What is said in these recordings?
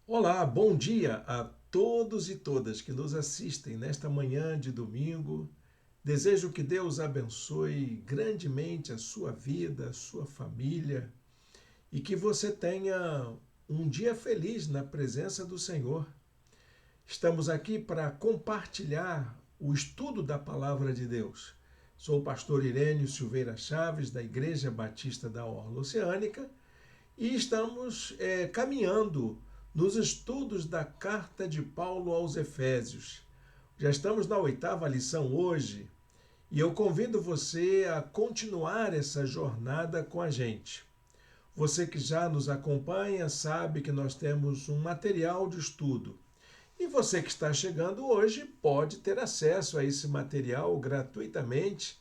Olá, bom dia a todos e todas que nos assistem nesta manhã de domingo. Desejo que Deus abençoe grandemente a sua vida, a sua família e que você tenha um dia feliz na presença do Senhor. Estamos aqui para compartilhar o estudo da palavra de Deus. Sou o pastor Irênio Silveira Chaves, da Igreja Batista da Orla Oceânica, e estamos caminhando nos estudos da carta de Paulo aos Efésios. Já estamos na 8ª lição hoje e eu convido você a continuar essa jornada com a gente. Você que já nos acompanha sabe que nós temos um material de estudo. E você que está chegando hoje pode ter acesso a esse material gratuitamente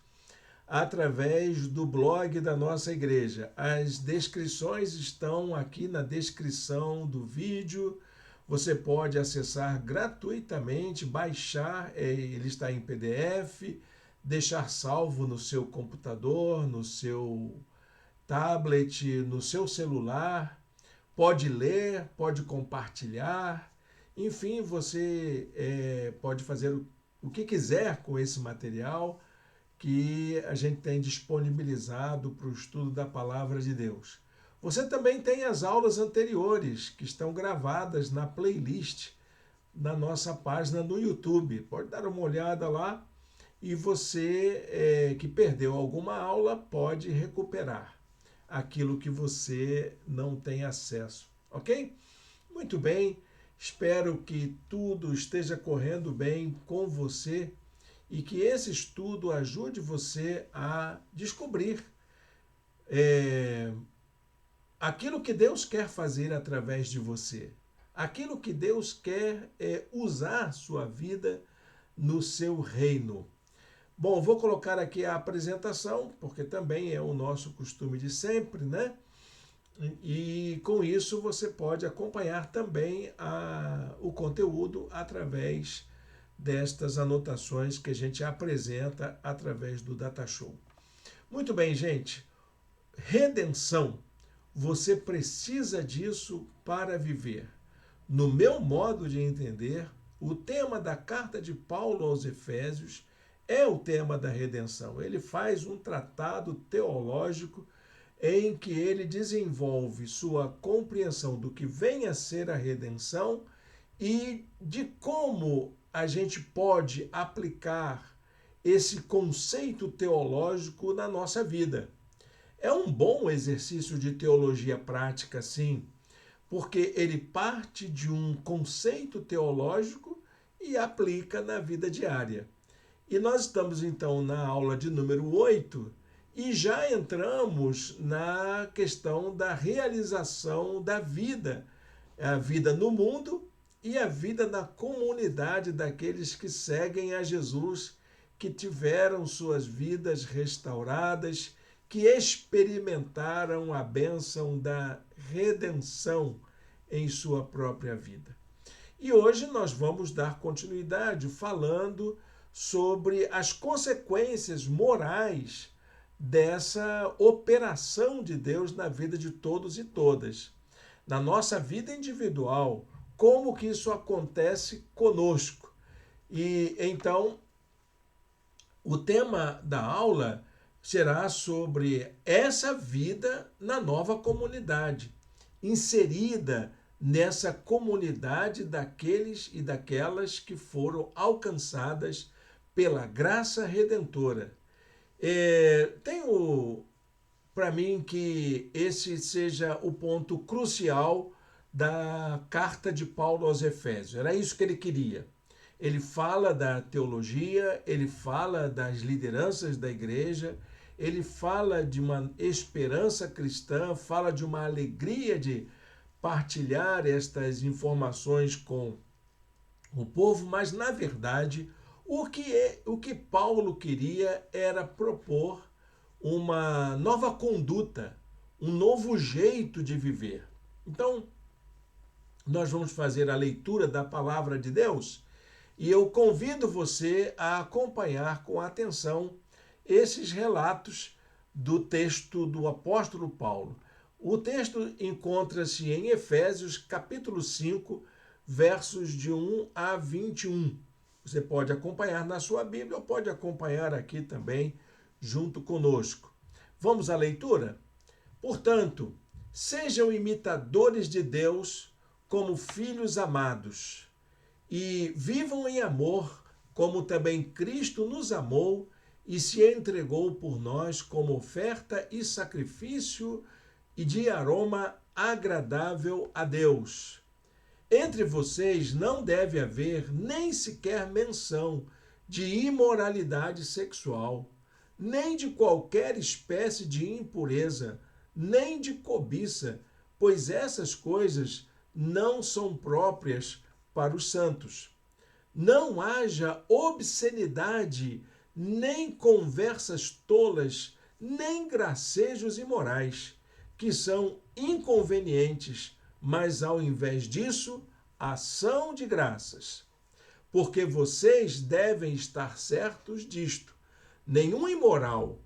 através do blog da nossa igreja. As descrições estão aqui na descrição do vídeo. Você pode acessar gratuitamente, baixar, ele está em PDF, deixar salvo no seu computador, no seu tablet, no seu celular. Pode ler, pode compartilhar. Enfim, você pode fazer o que quiser com esse material que a gente tem disponibilizado para o estudo da palavra de Deus. Você também tem as aulas anteriores que estão gravadas na playlist na nossa página no YouTube. Pode dar uma olhada lá e você que perdeu alguma aula pode recuperar aquilo que você não tem acesso, ok? Muito bem, espero que tudo esteja correndo bem com você e que esse estudo ajude você a descobrir aquilo que Deus quer fazer através de você, aquilo que Deus quer usar sua vida no seu reino. Bom, vou colocar aqui a apresentação, porque também é o nosso costume de sempre, né? E com isso você pode acompanhar também o conteúdo através destas anotações que a gente apresenta através do Data Show. Muito bem, gente. Redenção. Você precisa disso para viver. No meu modo de entender, o tema da carta de Paulo aos Efésios é o tema da redenção. Ele faz um tratado teológico em que ele desenvolve sua compreensão do que vem a ser a redenção e de como a gente pode aplicar esse conceito teológico na nossa vida. É um bom exercício de teologia prática, sim, porque ele parte de um conceito teológico e aplica na vida diária. E nós estamos então na aula de número 8 e já entramos na questão da realização da vida, a vida no mundo e a vida na comunidade daqueles que seguem a Jesus, que tiveram suas vidas restauradas, que experimentaram a bênção da redenção em sua própria vida. E hoje nós vamos dar continuidade falando sobre as consequências morais dessa operação de Deus na vida de todos e todas. Na nossa vida individual, como que isso acontece conosco. E então, o tema da aula será sobre essa vida na nova comunidade, inserida nessa comunidade daqueles e daquelas que foram alcançadas pela graça redentora. Tenho para mim que esse seja o ponto crucial da carta de Paulo aos Efésios. Era isso que ele queria. Ele fala da teologia, ele fala das lideranças da igreja, ele fala de uma esperança cristã, fala de uma alegria de partilhar estas informações com o povo, mas na verdade o que Paulo queria era propor uma nova conduta, um novo jeito de viver. Então, nós vamos fazer a leitura da palavra de Deus e eu convido você a acompanhar com atenção esses relatos do texto do apóstolo Paulo. O texto encontra-se em Efésios, capítulo 5, versos de 1 a 21. Você pode acompanhar na sua Bíblia ou pode acompanhar aqui também junto conosco. Vamos à leitura? Portanto, sejam imitadores de Deus como filhos amados e vivam em amor, como também Cristo nos amou e se entregou por nós como oferta e sacrifício e de aroma agradável a Deus. Entre vocês não deve haver nem sequer menção de imoralidade sexual, nem de qualquer espécie de impureza, nem de cobiça, pois essas coisas não são próprias para os santos. Não haja obscenidade, nem conversas tolas, nem gracejos imorais, que são inconvenientes, mas ao invés disso, ação de graças. Porque vocês devem estar certos disto: nenhum imoral,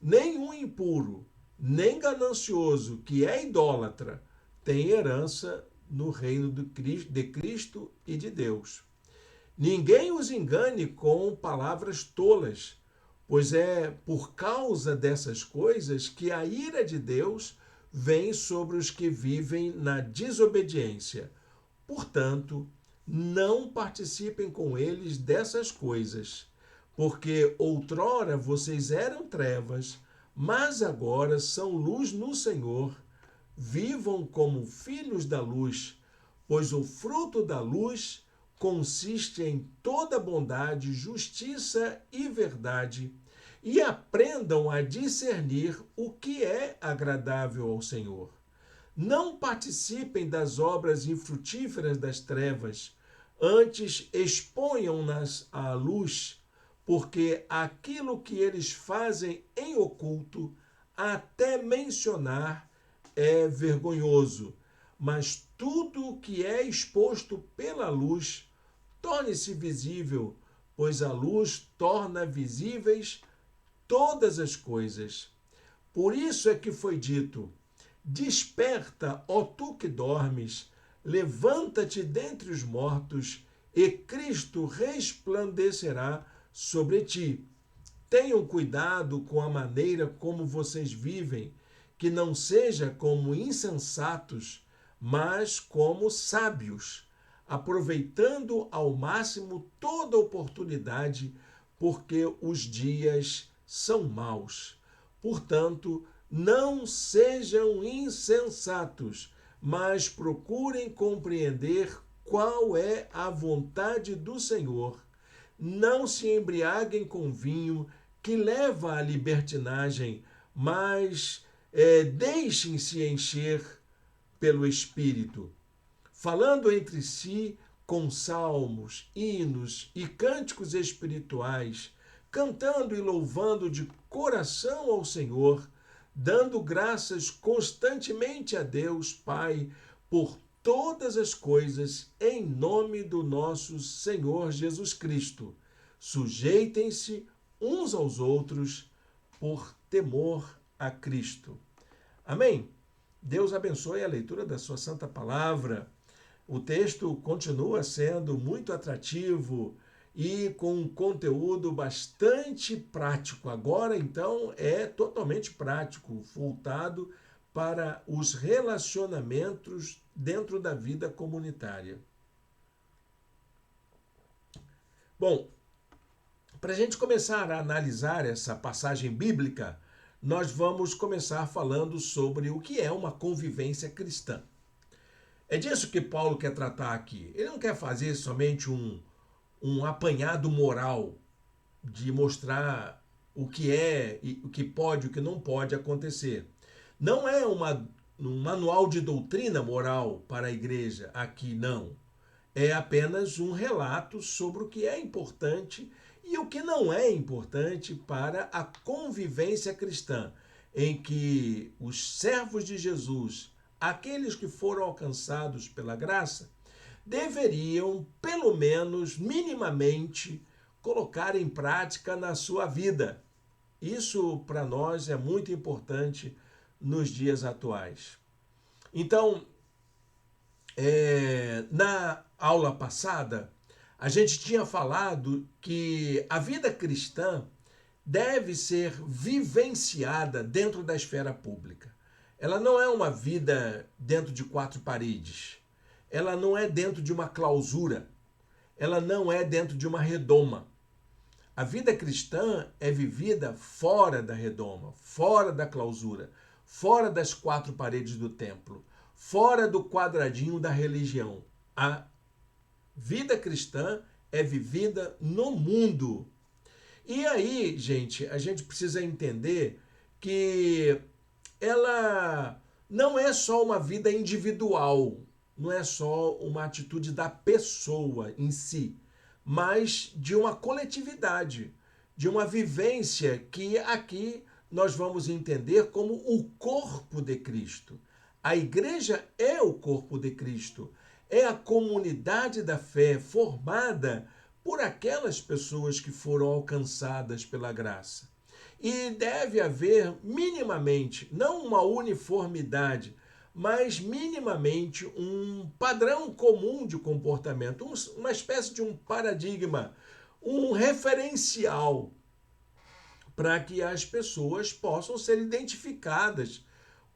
nenhum impuro, nem ganancioso que é idólatra tem herança no reino de Cristo e de Deus. Ninguém os engane com palavras tolas, pois é por causa dessas coisas que a ira de Deus vem sobre os que vivem na desobediência. Portanto, não participem com eles dessas coisas, porque outrora vocês eram trevas, mas agora são luz no Senhor. Vivam como filhos da luz, pois o fruto da luz consiste em toda bondade, justiça e verdade, e aprendam a discernir o que é agradável ao Senhor. Não participem das obras infrutíferas das trevas, antes exponham-nas à luz, porque aquilo que eles fazem em oculto, até mencionar, é vergonhoso. Mas tudo o que é exposto pela luz torne-se visível, pois a luz torna visíveis todas as coisas. Por isso é que foi dito: desperta, ó tu que dormes, levanta-te dentre os mortos, e Cristo resplandecerá sobre ti. Tenham cuidado com a maneira como vocês vivem, que não seja como insensatos, mas como sábios, aproveitando ao máximo toda oportunidade, porque os dias são maus. Portanto, não sejam insensatos, mas procurem compreender qual é a vontade do Senhor. Não se embriaguem com vinho, que leva à libertinagem, mas deixem-se encher pelo Espírito, falando entre si com salmos, hinos e cânticos espirituais, cantando e louvando de coração ao Senhor, dando graças constantemente a Deus Pai por todas as coisas, em nome do nosso Senhor Jesus Cristo. Sujeitem-se uns aos outros por temor a Cristo. Amém? Deus abençoe a leitura da sua santa palavra. O texto continua sendo muito atrativo e com um conteúdo bastante prático. Agora, então, é totalmente prático, voltado para os relacionamentos dentro da vida comunitária. Bom, para a gente começar a analisar essa passagem bíblica, nós vamos começar falando sobre o que é uma convivência cristã. É disso que Paulo quer tratar aqui. Ele não quer fazer somente um apanhado moral de mostrar o que é, o que pode e o que não pode acontecer. Não é um manual de doutrina moral para a igreja aqui, não. É apenas um relato sobre o que é importante e o que não é importante para a convivência cristã, em que os servos de Jesus, aqueles que foram alcançados pela graça, deveriam, pelo menos minimamente, colocar em prática na sua vida. Isso para nós é muito importante nos dias atuais. Então, na aula passada, a gente tinha falado que a vida cristã deve ser vivenciada dentro da esfera pública. Ela não é uma vida dentro de quatro paredes. Ela não é dentro de uma clausura. Ela não é dentro de uma redoma. A vida cristã é vivida fora da redoma, fora da clausura, fora das quatro paredes do templo, fora do quadradinho da religião. A vida cristã é vivida no mundo. E aí, gente, a gente precisa entender que ela não é só uma vida individual, não é só uma atitude da pessoa em si, mas de uma coletividade, de uma vivência que aqui nós vamos entender como o corpo de Cristo. A igreja é o corpo de Cristo, é a comunidade da fé formada por aquelas pessoas que foram alcançadas pela graça. E deve haver minimamente, não uma uniformidade, mas minimamente um padrão comum de comportamento, uma espécie de um paradigma, um referencial para que as pessoas possam ser identificadas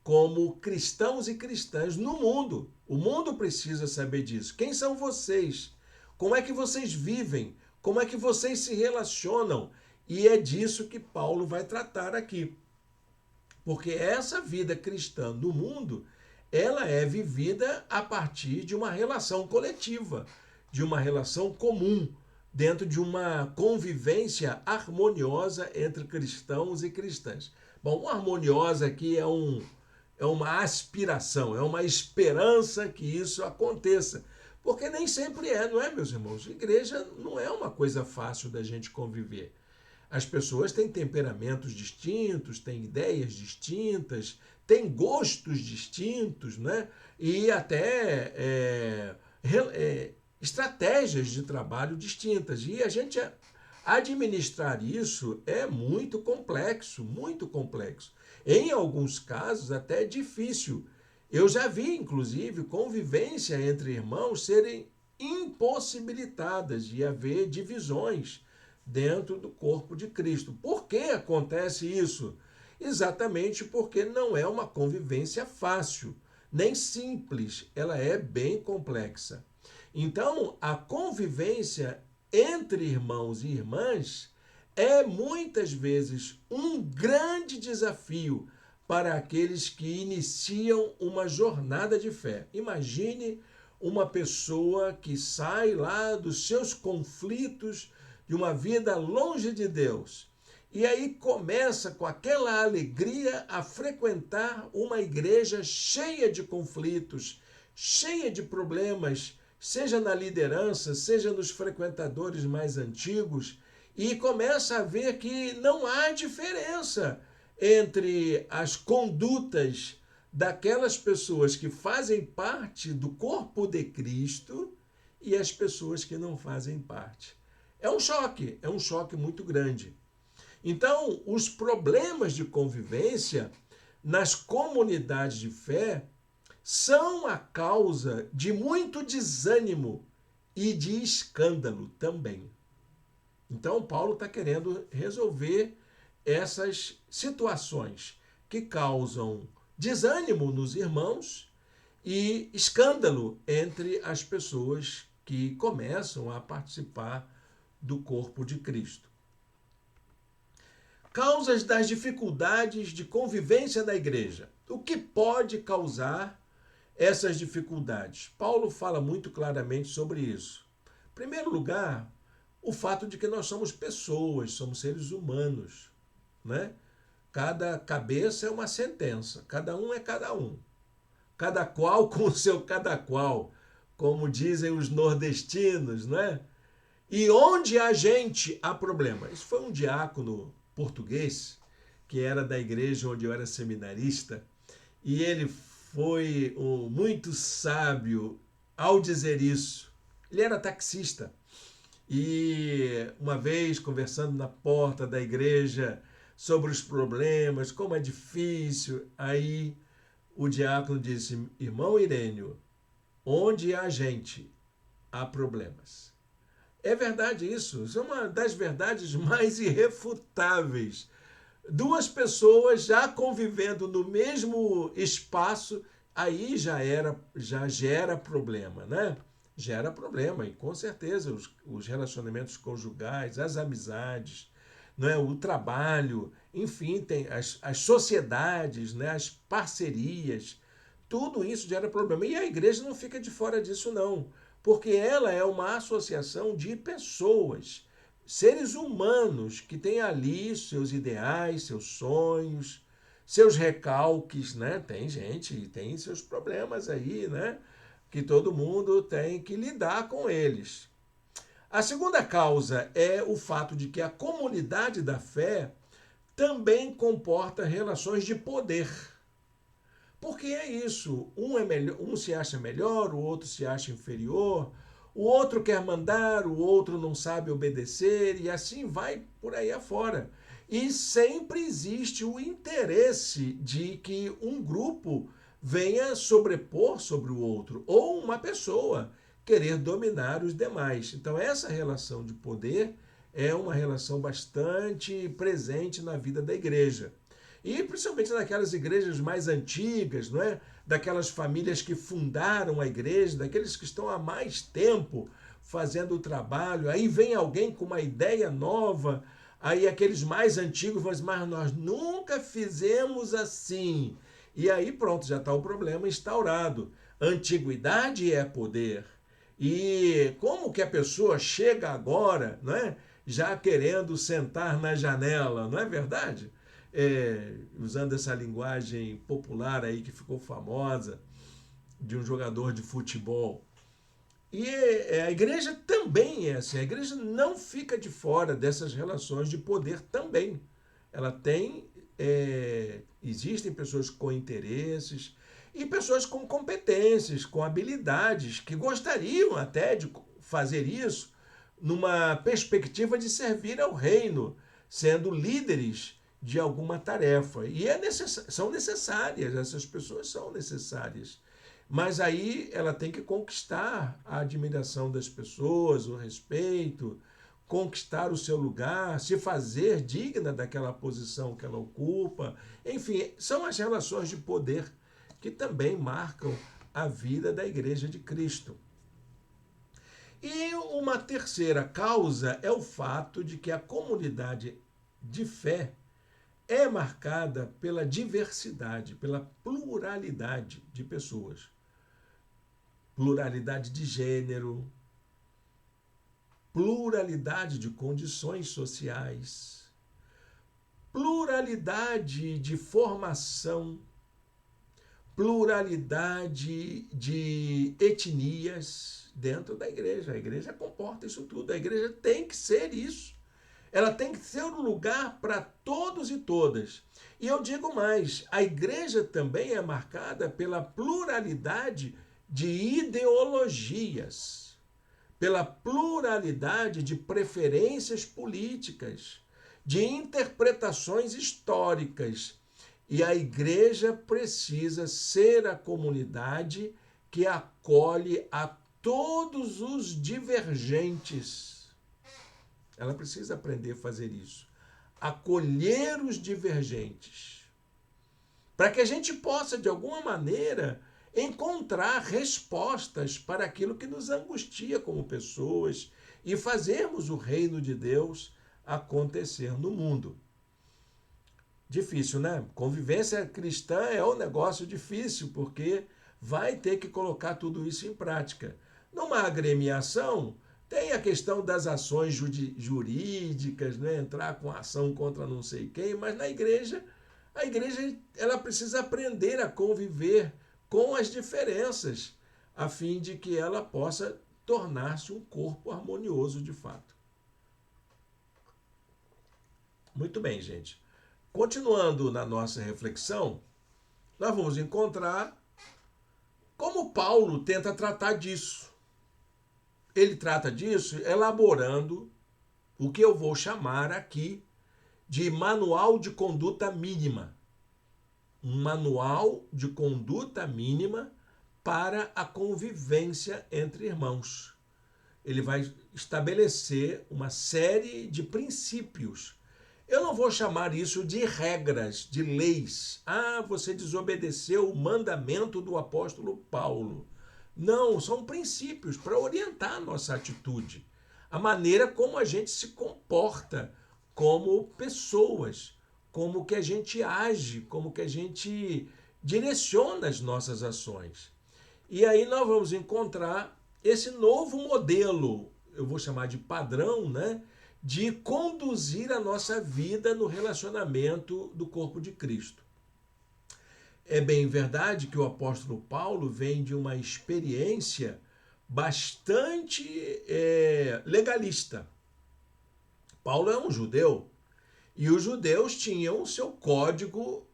como cristãos e cristãs no mundo. O mundo precisa saber disso. Quem são vocês? Como é que vocês vivem? Como é que vocês se relacionam? E é disso que Paulo vai tratar aqui. Porque essa vida cristã no mundo, ela é vivida a partir de uma relação coletiva, de uma relação comum, dentro de uma convivência harmoniosa entre cristãos e cristãs. Bom, harmoniosa aqui é uma aspiração, é uma esperança que isso aconteça. Porque nem sempre é, não é, meus irmãos? Igreja não é uma coisa fácil da gente conviver. As pessoas têm temperamentos distintos, têm ideias distintas, têm gostos distintos, né? E até estratégias de trabalho distintas. E a gente administrar isso é muito complexo, muito complexo. Em alguns casos, até difícil. Eu já vi, inclusive, convivência entre irmãos serem impossibilitadas de haver divisões dentro do corpo de Cristo. Por que acontece isso? Exatamente porque não é uma convivência fácil, nem simples, ela é bem complexa. Então, a convivência entre irmãos e irmãs é muitas vezes um grande desafio para aqueles que iniciam uma jornada de fé. Imagine uma pessoa que sai lá dos seus conflitos, de uma vida longe de Deus, e aí começa com aquela alegria a frequentar uma igreja cheia de conflitos, cheia de problemas, seja na liderança, seja nos frequentadores mais antigos, e começa a ver que não há diferença entre as condutas daquelas pessoas que fazem parte do corpo de Cristo e as pessoas que não fazem parte. É um choque muito grande. Então, os problemas de convivência nas comunidades de fé são a causa de muito desânimo e de escândalo também. Então, Paulo está querendo resolver essas situações que causam desânimo nos irmãos e escândalo entre as pessoas que começam a participar do corpo de Cristo. Causas das dificuldades de convivência da igreja. O que pode causar essas dificuldades? Paulo fala muito claramente sobre isso. Em primeiro lugar, o fato de que nós somos pessoas, somos seres humanos, né? Cada cabeça é uma sentença, cada um é cada um. Cada qual com o seu cada qual, como dizem os nordestinos, né? E onde há gente, há problema. Isso foi um diácono português, que era da igreja onde eu era seminarista, e ele foi muito sábio ao dizer isso. Ele era taxista. E uma vez, conversando na porta da igreja sobre os problemas, como é difícil, aí o diácono disse: irmão Irênio, onde há gente, há problemas. É verdade isso. Isso é uma das verdades mais irrefutáveis. Duas pessoas já convivendo no mesmo espaço, aí já gera problema, né? Gera problema, e com certeza os relacionamentos conjugais, as amizades, não é? O trabalho, enfim, tem as sociedades, né? As parcerias, tudo isso gera problema. E a igreja não fica de fora disso, não, porque ela é uma associação de pessoas, seres humanos que têm ali seus ideais, seus sonhos, seus recalques, né? Tem gente, tem seus problemas aí, né? Que todo mundo tem que lidar com eles. A segunda causa é o fato de que a comunidade da fé também comporta relações de poder. Porque é isso, um é melhor, um se acha melhor, o outro se acha inferior, o outro quer mandar, o outro não sabe obedecer, e assim vai por aí afora. E sempre existe o interesse de que um grupo venha sobrepor sobre o outro, ou uma pessoa querer dominar os demais. Então, essa relação de poder é uma relação bastante presente na vida da igreja. E principalmente naquelas igrejas mais antigas, não é? Daquelas famílias que fundaram a igreja, daqueles que estão há mais tempo fazendo o trabalho. Aí vem alguém com uma ideia nova, aí aqueles mais antigos vão dizer, mas nós nunca fizemos assim. E aí pronto, já está o problema instaurado. Antiguidade é poder. E como que a pessoa chega agora, não é? Já querendo sentar na janela, não é verdade? Usando essa linguagem popular aí que ficou famosa, de um jogador de futebol. E a igreja também é assim, a igreja não fica de fora dessas relações de poder também. Ela tem, existem pessoas com interesses e pessoas com competências, com habilidades, que gostariam até de fazer isso numa perspectiva de servir ao reino, sendo líderes de alguma tarefa. E são necessárias, essas pessoas são necessárias. Mas aí ela tem que conquistar a admiração das pessoas, o respeito, conquistar o seu lugar, se fazer digna daquela posição que ela ocupa. Enfim, são as relações de poder que também marcam a vida da Igreja de Cristo. E uma terceira causa é o fato de que a comunidade de fé é marcada pela diversidade, pela pluralidade de pessoas. Pluralidade de gênero, pluralidade de condições sociais, pluralidade de formação, pluralidade de etnias dentro da igreja. A igreja comporta isso tudo. A igreja tem que ser isso. Ela tem que ser um lugar para todos e todas. E eu digo mais, a igreja também é marcada pela pluralidade de ideologias, pela pluralidade de preferências políticas, de interpretações históricas. E a igreja precisa ser a comunidade que acolhe a todos os divergentes. Ela precisa aprender a fazer isso. Acolher os divergentes. Para que a gente possa, de alguma maneira, encontrar respostas para aquilo que nos angustia como pessoas e fazermos o reino de Deus acontecer no mundo. Difícil, né? Convivência cristã é um negócio difícil, porque vai ter que colocar tudo isso em prática. Numa agremiação, tem a questão das ações jurídicas, né? Entrar com ação contra não sei quem, mas na igreja, a igreja ela precisa aprender a conviver com as diferenças, a fim de que ela possa tornar-se um corpo harmonioso de fato. Muito bem, gente. Continuando na nossa reflexão, nós vamos encontrar como Paulo tenta tratar disso. Ele trata disso elaborando o que eu vou chamar aqui de manual de conduta mínima. um manual de conduta mínima para a convivência entre irmãos. Ele vai estabelecer uma série de princípios. Eu não vou chamar isso de regras, de leis. Ah, você desobedeceu o mandamento do apóstolo Paulo. Não, são princípios para orientar a nossa atitude, a maneira como a gente se comporta como pessoas, como que a gente age, como que a gente direciona as nossas ações. E aí nós vamos encontrar esse novo modelo, eu vou chamar de padrão, né, de conduzir a nossa vida no relacionamento do corpo de Cristo. É bem verdade que o apóstolo Paulo vem de uma experiência bastante legalista. Paulo é um judeu e os judeus tinham o seu código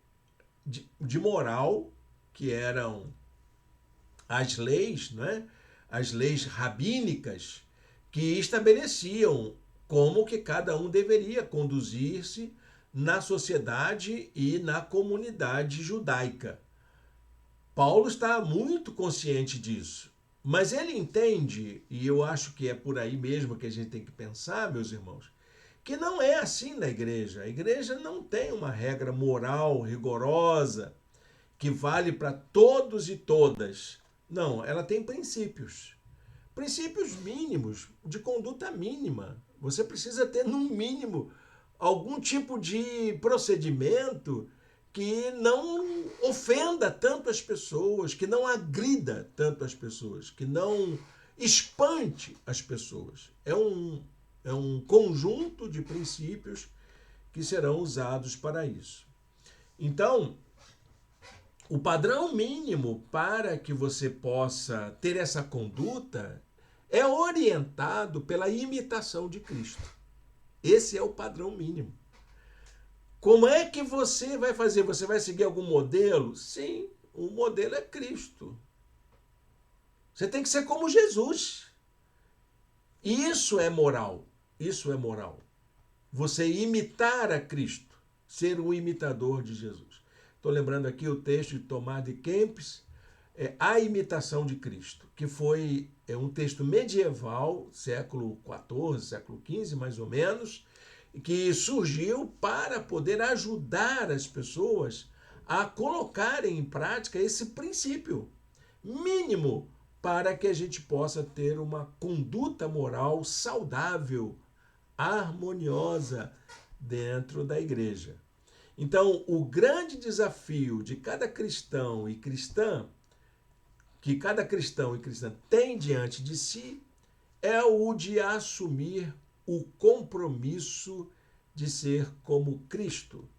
de moral, que eram as leis, né? As leis rabínicas, que estabeleciam como que cada um deveria conduzir-se na sociedade e na comunidade judaica. Paulo está muito consciente disso, mas ele entende, e eu acho que é por aí mesmo que a gente tem que pensar, meus irmãos, que não é assim na igreja. A igreja não tem uma regra moral rigorosa que vale para todos e todas. Não, ela tem princípios. Princípios mínimos, de conduta mínima. Você precisa ter, no mínimo, algum tipo de procedimento que não ofenda tanto as pessoas, que não agrida tanto as pessoas, que não espante as pessoas. É um conjunto de princípios que serão usados para isso. Então, o padrão mínimo para que você possa ter essa conduta é orientado pela imitação de Cristo. Esse é o padrão mínimo. Como é que você vai fazer? Você vai seguir algum modelo? Sim, o modelo é Cristo. Você tem que ser como Jesus. Isso é moral. Isso é moral. Você imitar a Cristo, ser um imitador de Jesus. Estou lembrando aqui o texto de Tomás de Kempis, A Imitação de Cristo, que foi um texto medieval, século XIV, século XV, mais ou menos, que surgiu para poder ajudar as pessoas a colocarem em prática esse princípio mínimo para que a gente possa ter uma conduta moral saudável, harmoniosa dentro da igreja. Então, o grande desafio de cada cristão e cristã, que cada cristão e cristã tem diante de si, é o de assumir o compromisso de ser como Cristo.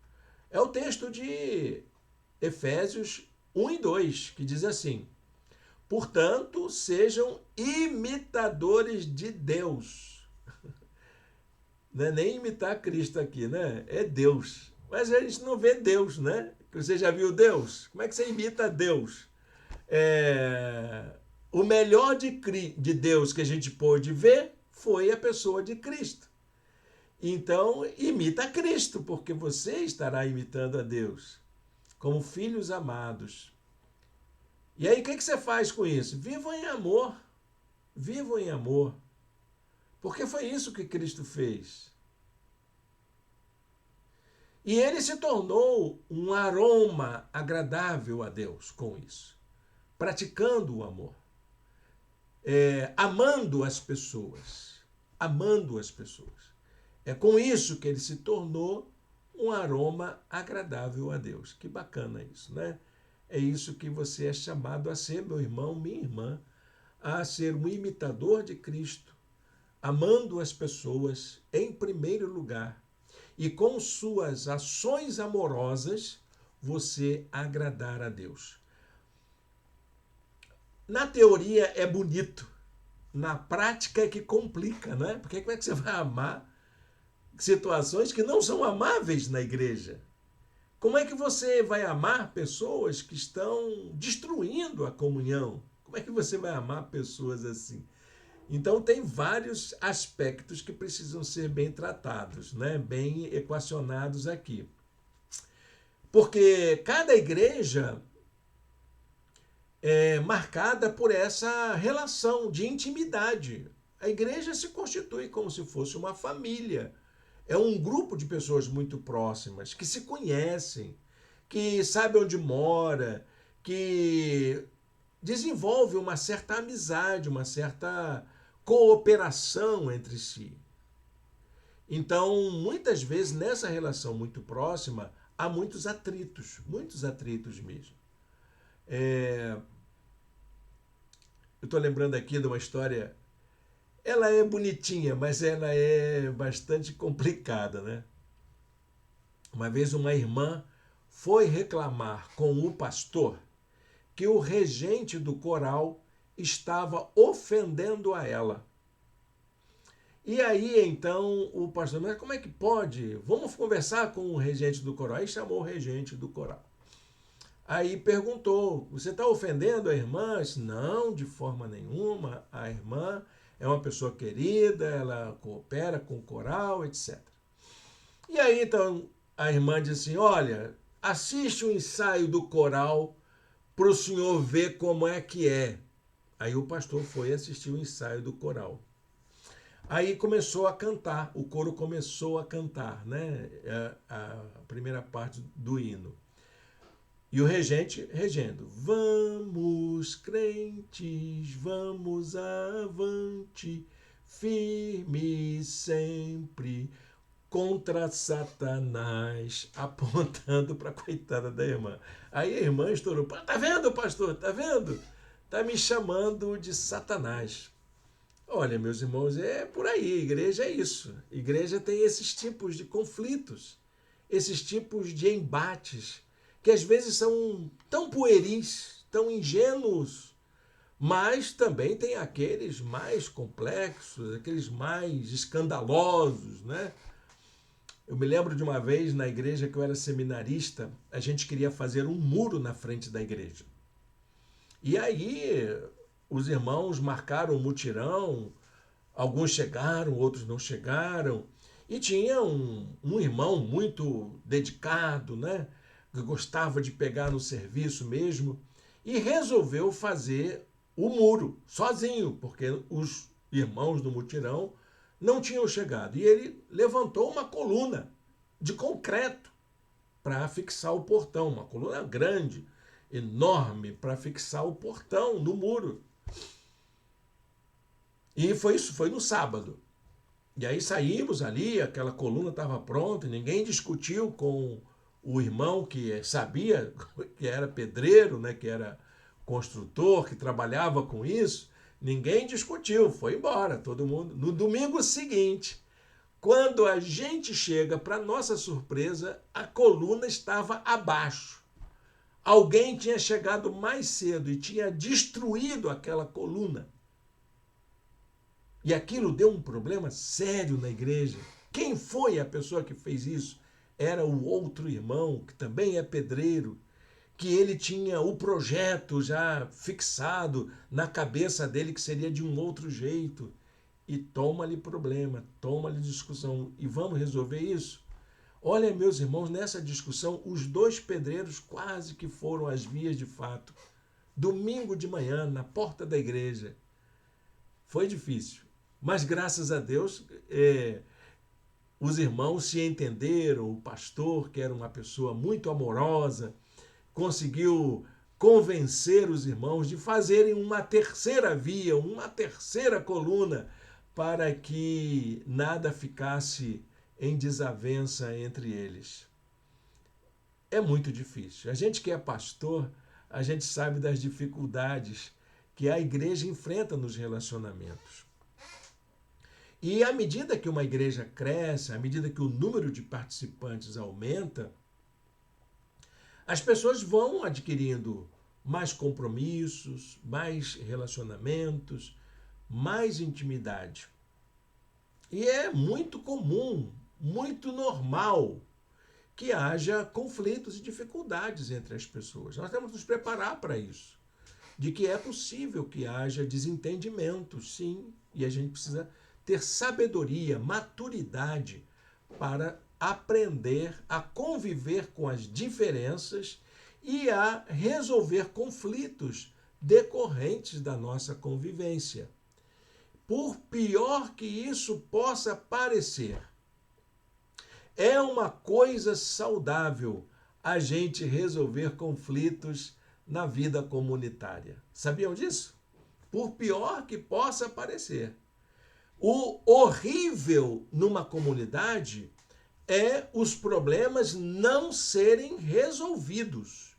É o texto de Efésios 1 e 2, que diz assim: portanto, sejam imitadores de Deus. Não é nem imitar Cristo aqui, né? É Deus. Mas a gente não vê Deus, né? Você já viu Deus? Como é que você imita Deus? O melhor de Deus que a gente pôde ver foi a pessoa de Cristo. Então, imita Cristo, porque você estará imitando a Deus, como filhos amados. E aí, o que você faz com isso? Vivam em amor. Vivam em amor. Porque foi isso que Cristo fez. E ele se tornou um aroma agradável a Deus com isso, praticando o amor, amando as pessoas, amando as pessoas. É com isso que ele se tornou um aroma agradável a Deus. Que bacana isso, né? É isso que você é chamado a ser, meu irmão, minha irmã, a ser um imitador de Cristo, amando as pessoas em primeiro lugar. E com suas ações amorosas, você agradar a Deus. Na teoria é bonito, na prática é que complica, né? Porque como é que você vai amar situações que não são amáveis na igreja? Como é que você vai amar pessoas que estão destruindo a comunhão? Como é que você vai amar pessoas assim? Então, tem vários aspectos que precisam ser bem tratados, né? Bem equacionados aqui. Porque cada igreja é marcada por essa relação de intimidade. A igreja se constitui como se fosse uma família. É um grupo de pessoas muito próximas, que se conhecem, que sabem onde mora, que desenvolve uma certa amizade, uma certa cooperação entre si. Então, muitas vezes, nessa relação muito próxima, há muitos atritos mesmo. Eu estou lembrando aqui de uma história, ela é bonitinha, mas ela é bastante complicada, né? Uma vez uma irmã foi reclamar com o pastor que o regente do coral estava ofendendo a ela. E aí, então, o pastor, mas como é que pode? Vamos conversar com o regente do coral. Aí chamou o regente do coral. Aí perguntou, você está ofendendo a irmã? Disse, não, de forma nenhuma. A irmã é uma pessoa querida, ela coopera com o coral, etc. E aí, então, a irmã disse assim, olha, assiste o ensaio do coral para o senhor ver como é que é. Aí o pastor foi assistir o ensaio do coral. Aí começou a cantar, o coro começou a cantar, né? A primeira parte do hino. E o regente regendo. Vamos, crentes, vamos avante, firme sempre contra Satanás, apontando para a coitada da irmã. Aí a irmã estourou. Tá vendo, pastor? Tá vendo? Tá me chamando de Satanás. Olha, meus irmãos, é por aí. Igreja é isso. Igreja tem esses tipos de conflitos, esses tipos de embates, que às vezes são tão pueris, tão ingênuos, mas também tem aqueles mais complexos, aqueles mais escandalosos, né? Eu me lembro de uma vez na igreja que eu era seminarista, a gente queria fazer um muro na frente da igreja. E aí os irmãos marcaram um mutirão, alguns chegaram, outros não chegaram, e tinha um irmão muito dedicado, né? Que gostava de pegar no serviço mesmo, e resolveu fazer o muro sozinho, porque os irmãos do mutirão não tinham chegado. E ele levantou uma coluna de concreto para fixar o portão, uma coluna grande, enorme, para fixar o portão no muro. E foi isso, foi no sábado. E aí saímos ali, aquela coluna estava pronta, ninguém discutiu com o irmão que sabia que era pedreiro, né, que era construtor, que trabalhava com isso. Ninguém discutiu, foi embora, todo mundo. No domingo seguinte, quando a gente chega, para nossa surpresa, a coluna estava abaixo. Alguém tinha chegado mais cedo e tinha destruído aquela coluna. E aquilo deu um problema sério na igreja. Quem foi a pessoa que fez isso? Era o outro irmão, que também é pedreiro, que ele tinha o projeto já fixado na cabeça dele, que seria de um outro jeito. E toma-lhe problema, toma-lhe discussão. E vamos resolver isso? Olha, meus irmãos, nessa discussão, os dois pedreiros quase que foram às vias de fato. Domingo de manhã, na porta da igreja. Foi difícil. Mas, graças a Deus, os irmãos se entenderam. O pastor, que era uma pessoa muito amorosa, conseguiu convencer os irmãos de fazerem uma terceira via, uma terceira coluna, para que nada ficasse em desavença entre eles. É muito difícil. A gente que é pastor, a gente sabe das dificuldades que a igreja enfrenta nos relacionamentos. E à medida que uma igreja cresce, à medida que o número de participantes aumenta, as pessoas vão adquirindo mais compromissos, mais relacionamentos, mais intimidade. E é muito comum, muito normal que haja conflitos e dificuldades entre as pessoas. Nós temos que nos preparar para isso. De que é possível que haja desentendimentos, sim, e a gente precisa ter sabedoria, maturidade para aprender a conviver com as diferenças e a resolver conflitos decorrentes da nossa convivência. Por pior que isso possa parecer, é uma coisa saudável a gente resolver conflitos na vida comunitária. Sabiam disso? Por pior que possa parecer. O horrível numa comunidade é os problemas não serem resolvidos.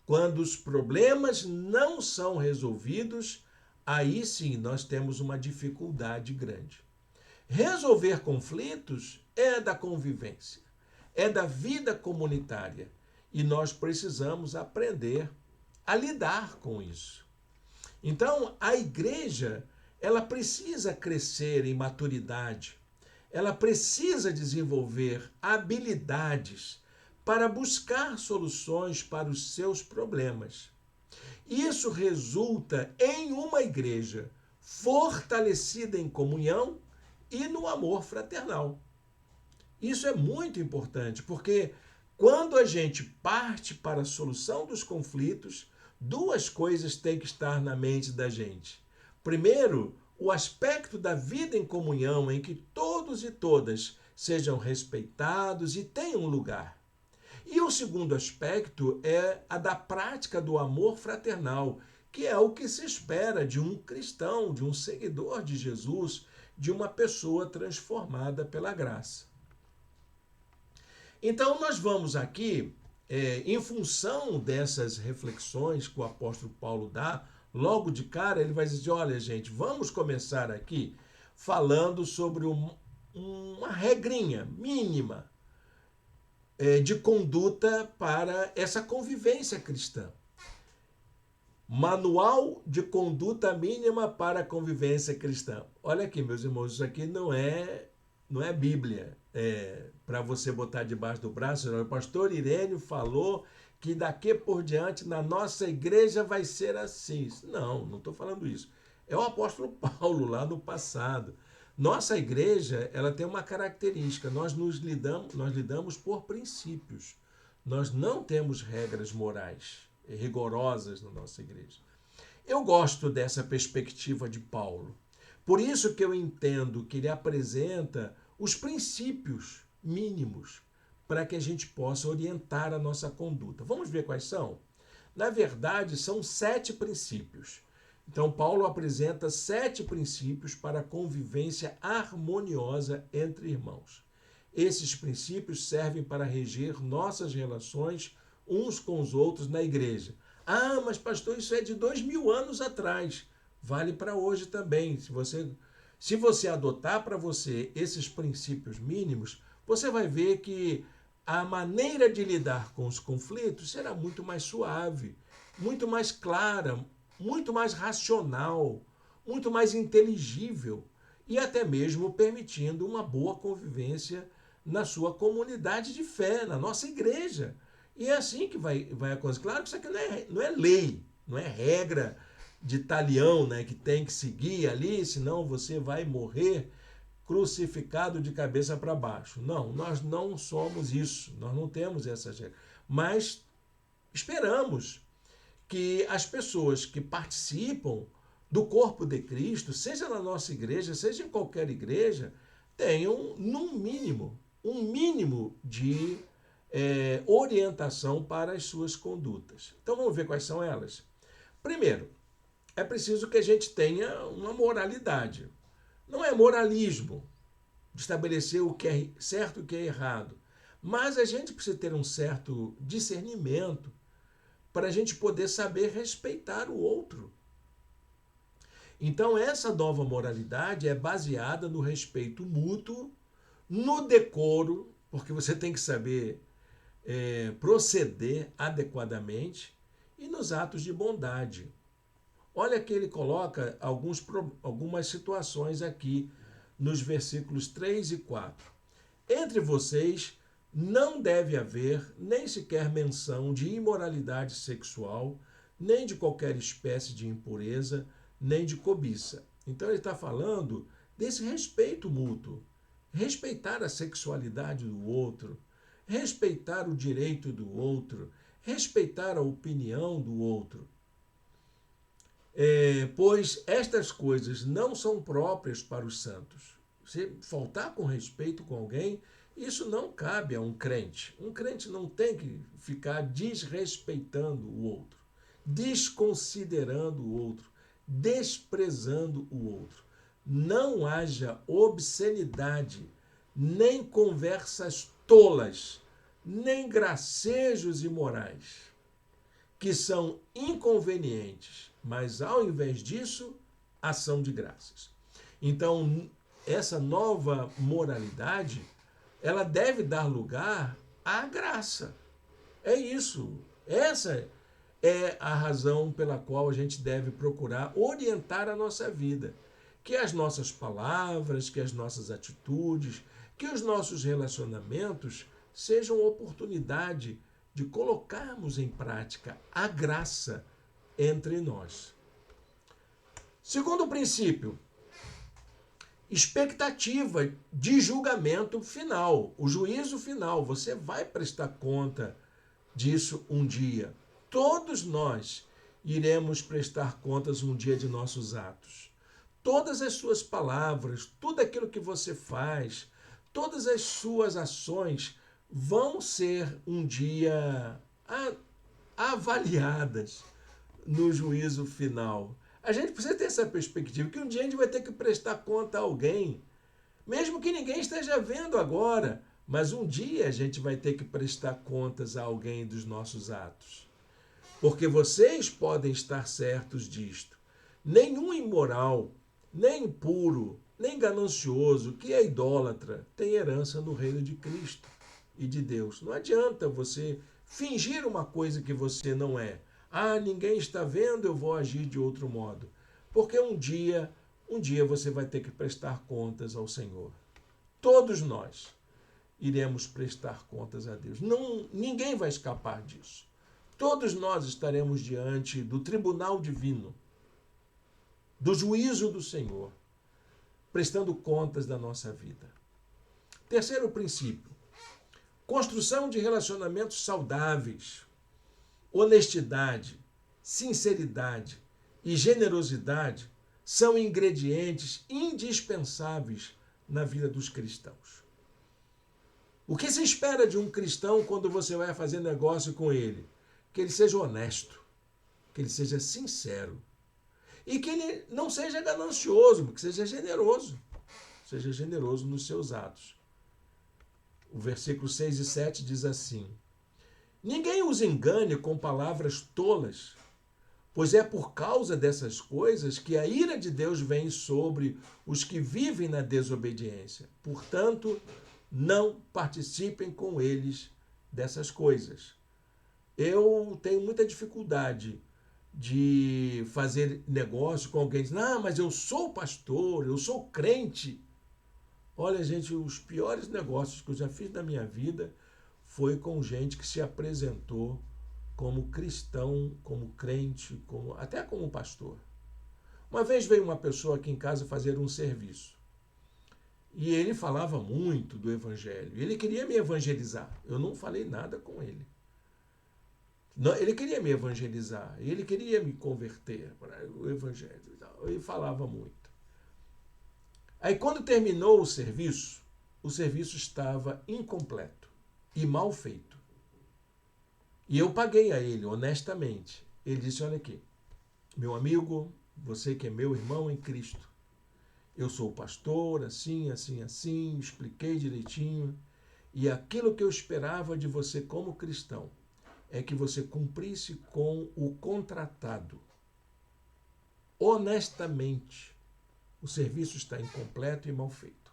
Quando os problemas não são resolvidos, aí sim nós temos uma dificuldade grande. Resolver conflitos é da convivência, é da vida comunitária e nós precisamos aprender a lidar com isso. Então, a igreja, ela precisa crescer em maturidade, ela precisa desenvolver habilidades para buscar soluções para os seus problemas. Isso resulta em uma igreja fortalecida em comunhão e no amor fraternal. Isso é muito importante, porque quando a gente parte para a solução dos conflitos, duas coisas têm que estar na mente da gente. Primeiro, o aspecto da vida em comunhão, em que todos e todas sejam respeitados e tenham lugar. E o segundo aspecto é a da prática do amor fraternal, que é o que se espera de um cristão, de um seguidor de Jesus, de uma pessoa transformada pela graça. Então, nós vamos aqui, em função dessas reflexões que o apóstolo Paulo dá, logo de cara ele vai dizer, olha gente, vamos começar aqui falando sobre uma regrinha mínima de conduta para essa convivência cristã. Manual de conduta mínima para a convivência cristã. Olha aqui, meus irmãos, isso aqui não é Bíblia. Para você botar debaixo do braço. Não. O pastor Irênio falou que daqui por diante na nossa igreja vai ser assim. Não estou falando isso. É o apóstolo Paulo lá no passado. Nossa igreja, ela tem uma característica, nós lidamos por princípios. Nós não temos regras morais rigorosas na nossa igreja. Eu gosto dessa perspectiva de Paulo. Por isso que eu entendo que ele apresenta os princípios mínimos para que a gente possa orientar a nossa conduta. Vamos ver quais são? Na verdade, são 7 princípios. Então, Paulo apresenta 7 princípios para a convivência harmoniosa entre irmãos. Esses princípios servem para reger nossas relações uns com os outros na igreja. Ah, mas pastor, isso é de 2000 anos atrás. Vale para hoje também. Se você adotar para você esses princípios mínimos, você vai ver que a maneira de lidar com os conflitos será muito mais suave, muito mais clara, muito mais racional, muito mais inteligível e até mesmo permitindo uma boa convivência na sua comunidade de fé, na nossa igreja. E é assim que vai acontecer. Claro que isso aqui não é lei, não é regra de talião, né, que tem que seguir ali, senão você vai morrer crucificado de cabeça para baixo. Não, nós não somos isso, nós não temos essas regras. Mas esperamos que as pessoas que participam do corpo de Cristo, seja na nossa igreja, seja em qualquer igreja, tenham, no mínimo, um mínimo de orientação para as suas condutas. Então vamos ver quais são elas. Primeiro, é preciso que a gente tenha uma moralidade. Não é moralismo de estabelecer o que é certo e o que é errado, mas a gente precisa ter um certo discernimento para a gente poder saber respeitar o outro. Então, essa nova moralidade é baseada no respeito mútuo, no decoro, porque você tem que saber proceder adequadamente, e nos atos de bondade. Olha que ele coloca algumas situações aqui nos versículos 3 e 4. Entre vocês não deve haver nem sequer menção de imoralidade sexual, nem de qualquer espécie de impureza, nem de cobiça. Então ele está falando desse respeito mútuo, respeitar a sexualidade do outro, respeitar o direito do outro, respeitar a opinião do outro. Pois estas coisas não são próprias para os santos. Se faltar com respeito com alguém, isso não cabe a um crente. Um crente não tem que ficar desrespeitando o outro, desconsiderando o outro, desprezando o outro. Não haja obscenidade, nem conversas tolas, nem gracejos imorais, que são inconvenientes, mas ao invés disso, ação de graças. Então, essa nova moralidade, ela deve dar lugar à graça. É isso. Essa é a razão pela qual a gente deve procurar orientar a nossa vida. Que as nossas palavras, que as nossas atitudes, que os nossos relacionamentos sejam oportunidade de colocarmos em prática a graça entre nós. Segundo princípio, expectativa de julgamento final, o juízo final. Você vai prestar conta disso um dia. Todos nós iremos prestar contas um dia de nossos atos. Todas as suas palavras, tudo aquilo que você faz, todas as suas ações vão ser um dia avaliadas no juízo final. A gente precisa ter essa perspectiva, que um dia a gente vai ter que prestar conta a alguém, mesmo que ninguém esteja vendo agora, mas um dia a gente vai ter que prestar contas a alguém dos nossos atos. Porque vocês podem estar certos disto. Nenhum imoral, nem impuro, nem ganancioso, que é idólatra, tem herança no reino de Cristo e de Deus. Não adianta você fingir uma coisa que você não é. Ninguém está vendo, eu vou agir de outro modo. Porque um dia você vai ter que prestar contas ao Senhor. Todos nós iremos prestar contas a Deus. Ninguém vai escapar disso. Todos nós estaremos diante do tribunal divino, do juízo do Senhor, prestando contas da nossa vida. Terceiro princípio, construção de relacionamentos saudáveis. Honestidade, sinceridade e generosidade são ingredientes indispensáveis na vida dos cristãos. O que se espera de um cristão quando você vai fazer negócio com ele? Que ele seja honesto, que ele seja sincero e que ele não seja ganancioso, que seja generoso nos seus atos. O versículo 6 e 7 diz assim: ninguém os engane com palavras tolas, pois é por causa dessas coisas que a ira de Deus vem sobre os que vivem na desobediência. Portanto, não participem com eles dessas coisas. Eu tenho muita dificuldade de fazer negócio com alguém que diz: mas eu sou pastor, eu sou crente. Olha, gente, os piores negócios que eu já fiz na minha vida foi com gente que se apresentou como cristão, como crente, até como pastor. Uma vez veio uma pessoa aqui em casa fazer um serviço. E ele falava muito do evangelho. Ele queria me evangelizar. Eu não falei nada com ele. Não, ele queria me evangelizar. Ele queria me converter para o evangelho. Ele falava muito. Aí, quando terminou o serviço estava incompleto e mal feito. E eu paguei a ele, honestamente. Ele disse: olha aqui, meu amigo, você que é meu irmão em Cristo, eu sou pastor, assim, assim, assim, expliquei direitinho, e aquilo que eu esperava de você como cristão é que você cumprisse com o contratado. Honestamente, o serviço está incompleto e mal feito.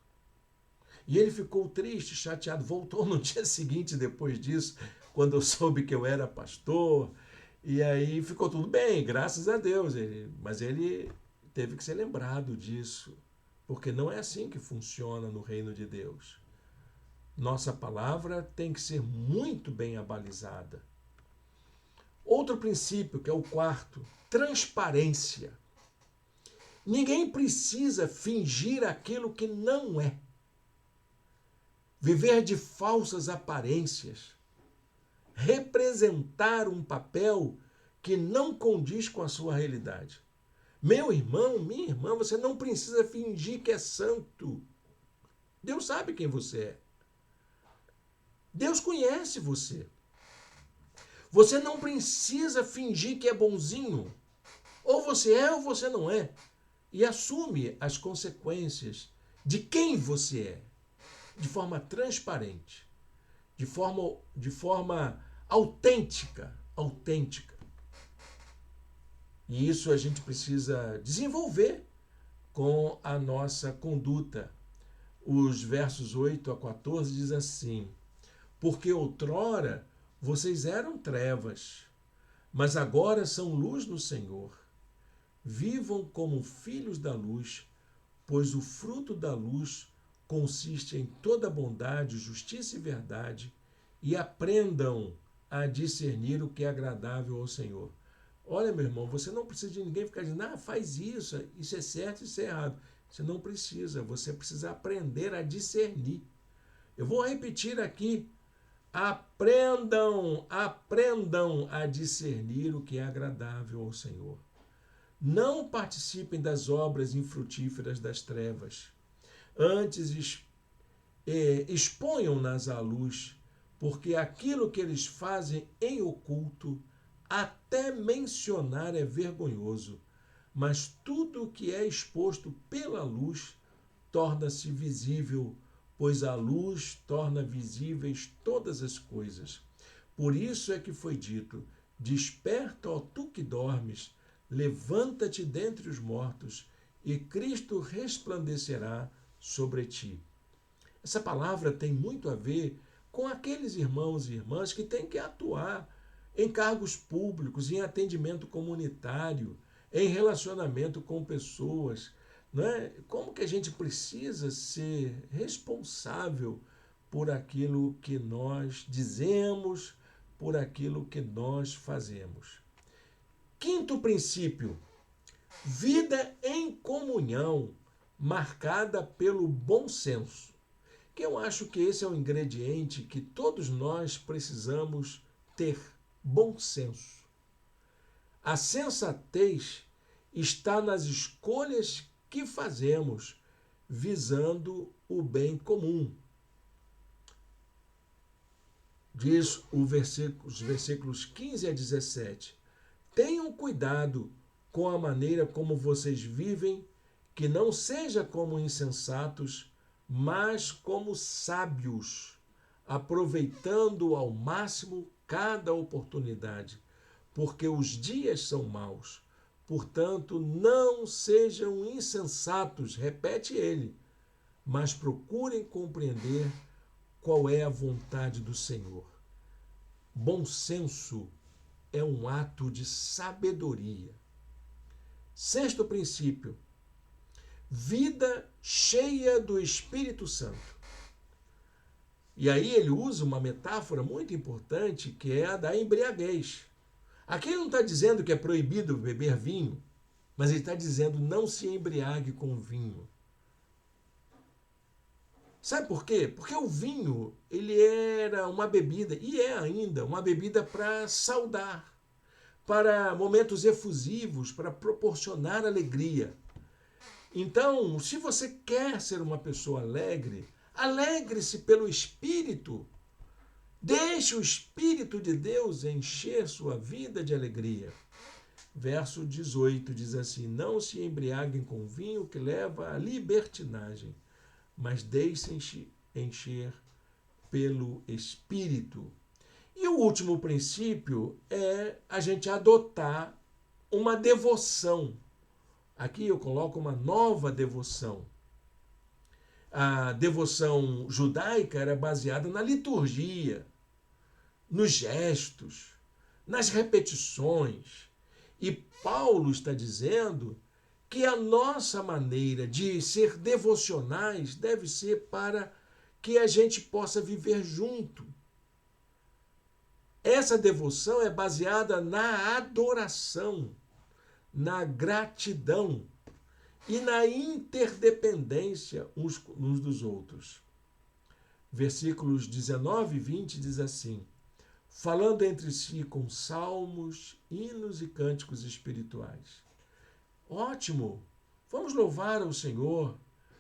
E ele ficou triste, chateado, voltou no dia seguinte depois disso, quando eu soube que eu era pastor, e aí ficou tudo bem, graças a Deus. Mas ele teve que ser lembrado disso, porque não é assim que funciona no reino de Deus. Nossa palavra tem que ser muito bem abalizada. Outro princípio, que é o quarto, transparência. Ninguém precisa fingir aquilo que não é. viver de falsas aparências, representar um papel que não condiz com a sua realidade. Meu irmão, minha irmã, você não precisa fingir que é santo. Deus sabe quem você é. Deus conhece você. Você não precisa fingir que é bonzinho. Ou você é ou você não é. E assume as consequências de quem você é, de forma transparente, de forma autêntica. E isso a gente precisa desenvolver com a nossa conduta. Os versos 8 a 14 diz assim: porque outrora vocês eram trevas, mas agora são luz no Senhor. Vivam como filhos da luz, pois o fruto da luz consiste em toda bondade, justiça e verdade, e aprendam a discernir o que é agradável ao Senhor. Olha, meu irmão, você não precisa de ninguém ficar dizendo, faz isso é certo, isso é errado. Você não precisa, você precisa aprender a discernir. Eu vou repetir aqui, aprendam a discernir o que é agradável ao Senhor. Não participem das obras infrutíferas das trevas. Antes exponham-nas à luz, porque aquilo que eles fazem em oculto, até mencionar é vergonhoso, mas tudo o que é exposto pela luz torna-se visível, pois a luz torna visíveis todas as coisas. Por isso é que foi dito: desperta, ó tu que dormes, levanta-te dentre os mortos, e Cristo resplandecerá sobre ti. Essa palavra tem muito a ver com aqueles irmãos e irmãs que têm que atuar em cargos públicos, em atendimento comunitário, em relacionamento com pessoas. Não é? Como que a gente precisa ser responsável por aquilo que nós dizemos, por aquilo que nós fazemos. Quinto princípio, vida em comunhão, marcada pelo bom senso. Que eu acho que esse é um ingrediente que todos nós precisamos ter, bom senso. A sensatez está nas escolhas que fazemos, visando o bem comum. Diz os versículos 15 a 17. Tenham cuidado com a maneira como vocês vivem, que não seja como insensatos, mas como sábios, aproveitando ao máximo cada oportunidade, porque os dias são maus. Portanto, não sejam insensatos, repete ele, mas procurem compreender qual é a vontade do Senhor. Bom senso é um ato de sabedoria. Sexto princípio, vida cheia do Espírito Santo. E aí ele usa uma metáfora muito importante, que é a da embriaguez. Aqui ele não está dizendo que é proibido beber vinho, mas ele está dizendo não se embriague com vinho. Sabe por quê? Porque o vinho, ele era uma bebida, e é ainda uma bebida para saudar, para momentos efusivos, para proporcionar alegria. Então, se você quer ser uma pessoa alegre, alegre-se pelo Espírito. Deixe o Espírito de Deus encher sua vida de alegria. Verso 18 diz assim: não se embriaguem com vinho que leva à libertinagem, mas deixem-se encher pelo Espírito. E o último princípio é a gente adotar uma devoção. Aqui eu coloco uma nova devoção. A devoção judaica era baseada na liturgia, nos gestos, nas repetições. E Paulo está dizendo que a nossa maneira de ser devocionais deve ser para que a gente possa viver junto. Essa devoção é baseada na adoração, na gratidão e na interdependência uns dos outros. versículos 19 e 20 diz assim: falando entre si com salmos, hinos e cânticos espirituais. Ótimo! Vamos louvar ao Senhor.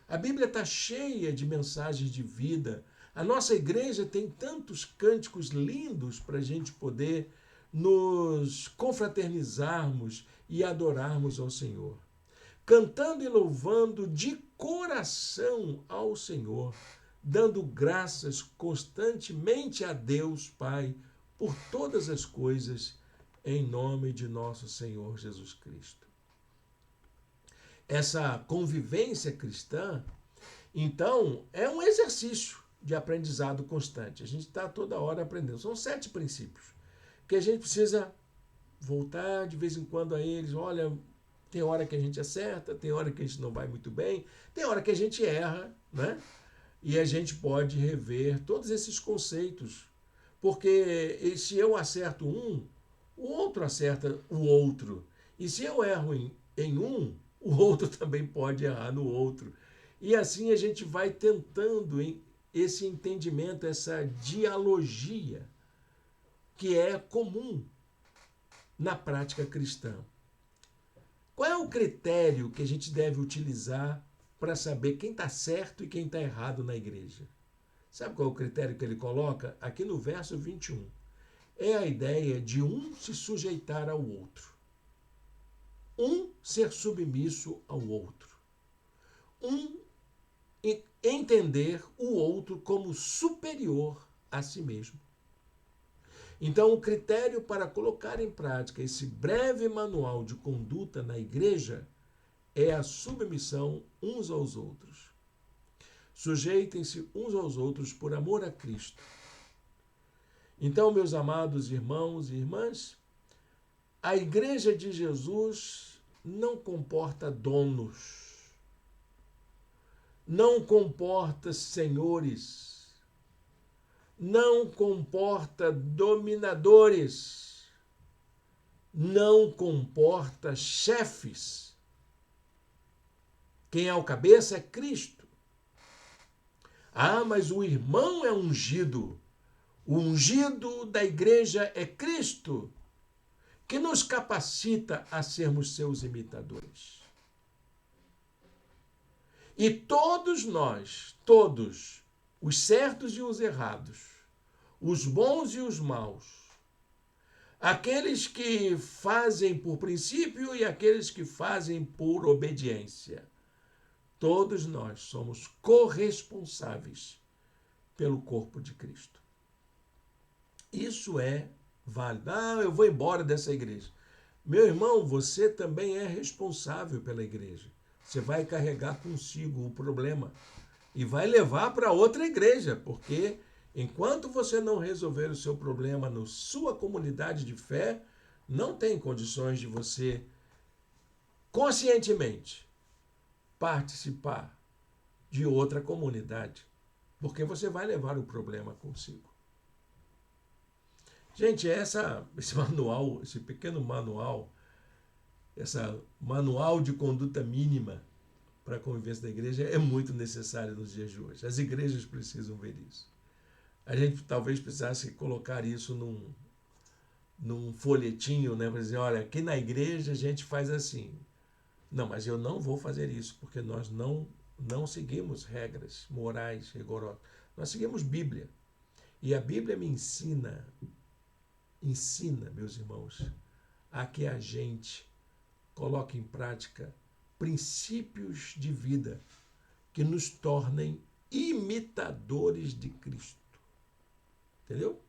A Bíblia está cheia de mensagens de vida. A nossa igreja tem tantos cânticos lindos para a gente poder nos confraternizarmos e adorarmos ao Senhor. Cantando e louvando de coração ao Senhor, dando graças constantemente a Deus Pai por todas as coisas, em nome de nosso Senhor Jesus Cristo. Essa convivência cristã, então, é um exercício de aprendizado constante. A gente está toda hora aprendendo. São 7 princípios que a gente precisa voltar de vez em quando a eles. Olha, tem hora que a gente acerta, tem hora que a gente não vai muito bem, tem hora que a gente erra, né? E a gente pode rever todos esses conceitos. Porque se eu acerto um, o outro acerta o outro. E se eu erro em um, o outro também pode errar no outro. E assim a gente vai tentando esse entendimento, essa dialogia que é comum na prática cristã. Qual é o critério que a gente deve utilizar para saber quem está certo e quem está errado na igreja? Sabe qual é o critério que ele coloca? Aqui no verso 21. É a ideia de um se sujeitar ao outro. Um ser submisso ao outro. Um entender o outro como superior a si mesmo. Então, o critério para colocar em prática esse breve manual de conduta na igreja é a submissão uns aos outros. Sujeitem-se uns aos outros por amor a Cristo. Então, meus amados irmãos e irmãs, a igreja de Jesus não comporta donos, não comporta senhores, não comporta dominadores, não comporta chefes. Quem é o cabeça é Cristo. Ah, mas o irmão é ungido. O ungido da igreja é Cristo, que nos capacita a sermos seus imitadores. E todos nós, todos, os certos e os errados, os bons e os maus, aqueles que fazem por princípio e aqueles que fazem por obediência, todos nós somos corresponsáveis pelo corpo de Cristo. Isso é válido. Ah, eu vou embora dessa igreja. Meu irmão, você também é responsável pela igreja. Você vai carregar consigo o problema e vai levar para outra igreja, porque enquanto você não resolver o seu problema na sua comunidade de fé, não tem condições de você conscientemente participar de outra comunidade, porque você vai levar o problema consigo. Gente, esse manual, esse pequeno manual, essa manual de conduta mínima para a convivência da igreja é muito necessário nos dias de hoje. As igrejas precisam ver isso. A gente talvez precisasse colocar isso num folhetinho, né, para dizer, olha, aqui na igreja a gente faz assim. Não, mas eu não vou fazer isso, porque nós não seguimos regras morais rigorosas. Nós seguimos Bíblia. E a Bíblia me ensina, meus irmãos, a que a gente coloque em prática princípios de vida que nos tornem imitadores de Cristo. Entendeu?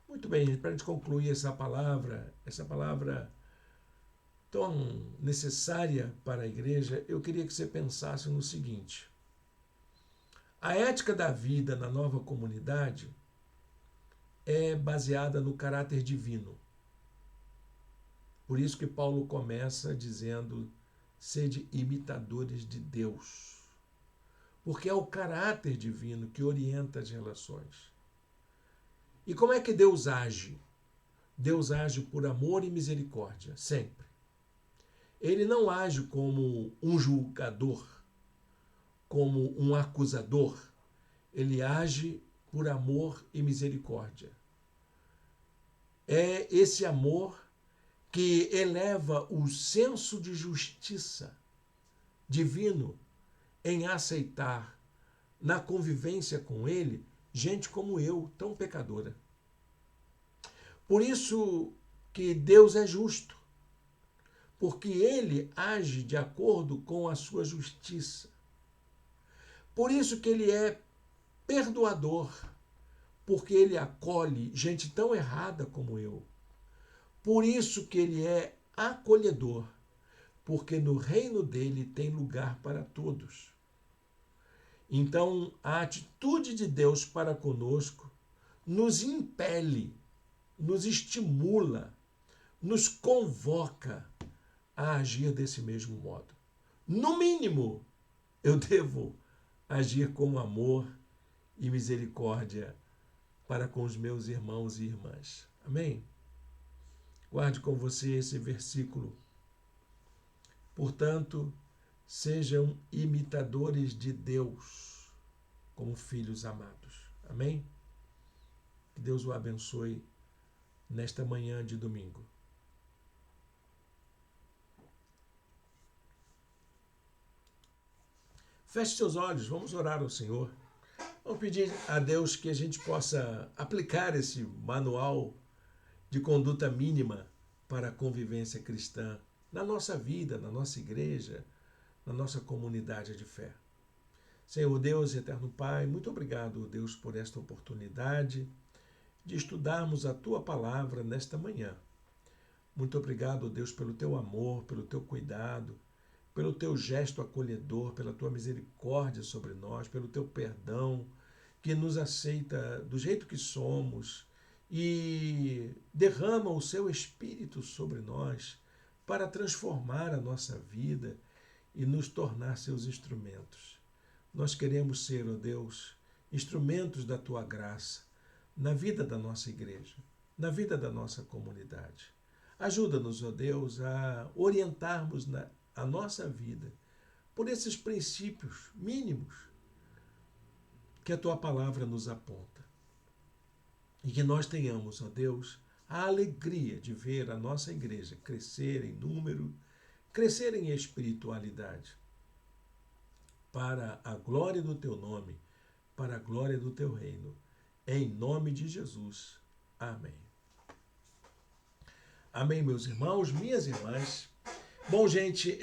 Muito bem, gente, para a gente concluir essa palavra tão necessária para a igreja, eu queria que você pensasse no seguinte: a ética da vida na nova comunidade é baseada no caráter divino. Por isso que Paulo começa dizendo: sede imitadores de Deus. Porque é o caráter divino que orienta as relações. E como é que Deus age? Deus age por amor e misericórdia, sempre. Ele não age como um julgador, como um acusador. ele age por amor e misericórdia. É esse amor que eleva o senso de justiça divino em aceitar, na convivência com ele, gente como eu, tão pecadora. Por isso que Deus é justo, porque ele age de acordo com a sua justiça. Por isso que ele é perdoador, porque ele acolhe gente tão errada como eu. Por isso que ele é acolhedor, porque no reino dele tem lugar para todos. Então, a atitude de Deus para conosco nos impele, nos estimula, nos convoca a agir desse mesmo modo. No mínimo, eu devo agir com amor e misericórdia para com os meus irmãos e irmãs. Amém? Guarde com você esse versículo. Portanto, sejam imitadores de Deus, como filhos amados. Amém? Que Deus o abençoe nesta manhã de domingo. Feche seus olhos, vamos orar ao Senhor. Vamos pedir a Deus que a gente possa aplicar esse manual de conduta mínima para a convivência cristã na nossa vida, na nossa igreja, na nossa comunidade de fé. Senhor Deus e eterno Pai, muito obrigado, Deus, por esta oportunidade de estudarmos a Tua palavra nesta manhã. Muito obrigado, Deus, pelo Teu amor, pelo Teu cuidado, pelo Teu gesto acolhedor, pela Tua misericórdia sobre nós, pelo Teu perdão, que nos aceita do jeito que somos e derrama o Seu Espírito sobre nós para transformar a nossa vida e nos tornar Seus instrumentos. Nós queremos ser, ó Deus, instrumentos da Tua graça na vida da nossa igreja, na vida da nossa comunidade. Ajuda-nos, ó Deus, a orientarmos a nossa vida por esses princípios mínimos que a Tua palavra nos aponta. E que nós tenhamos, ó Deus, a alegria de ver a nossa igreja crescer em número, crescer em espiritualidade, para a glória do Teu nome, para a glória do Teu reino. Em nome de Jesus. Amém. Amém, meus irmãos, minhas irmãs. Bom, gente,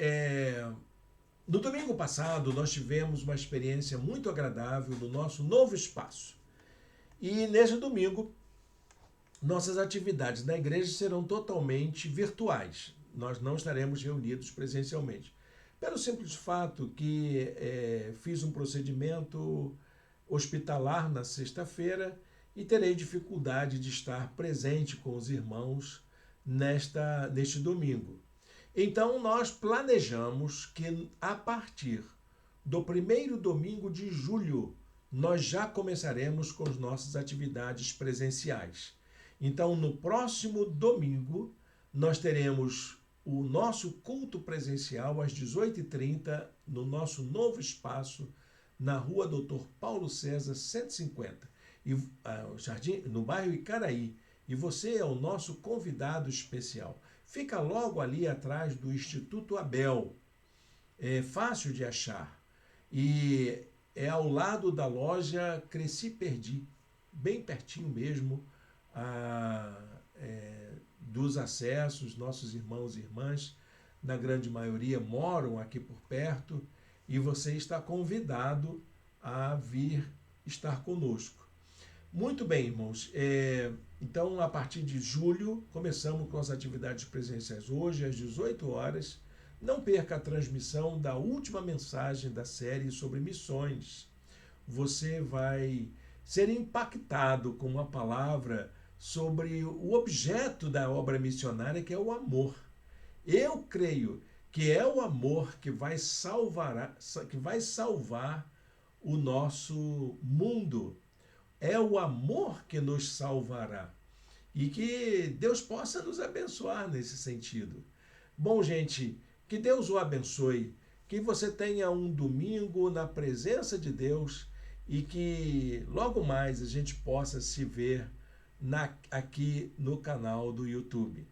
no domingo passado nós tivemos uma experiência muito agradável no nosso novo espaço. E nesse domingo, nossas atividades na igreja serão totalmente virtuais. Nós não estaremos reunidos presencialmente. Pelo simples fato que fiz um procedimento hospitalar na sexta-feira e terei dificuldade de estar presente com os irmãos neste domingo. Então, nós planejamos que a partir do primeiro domingo de julho, nós já começaremos com as nossas atividades presenciais. Então, no próximo domingo, nós teremos o nosso culto presencial às 18h30 no nosso novo espaço na Rua Doutor Paulo César 150, no bairro Icaraí. E você é o nosso convidado especial. Fica logo ali atrás do Instituto Abel. É fácil de achar. E é ao lado da loja Cresci Perdi, bem pertinho mesmo dos acessos. Nossos irmãos e irmãs, na grande maioria, moram aqui por perto e você está convidado a vir estar conosco. Muito bem, irmãos. Então, a partir de julho, começamos com as atividades presenciais hoje, às 18 horas. Não perca a transmissão da última mensagem da série sobre missões. Você vai ser impactado com uma palavra sobre o objeto da obra missionária, que é o amor. Eu creio que é o amor que vai salvar o nosso mundo. É o amor que nos salvará. E que Deus possa nos abençoar nesse sentido. Bom, gente, que Deus o abençoe. Que você tenha um domingo na presença de Deus e que logo mais a gente possa se ver aqui no canal do YouTube.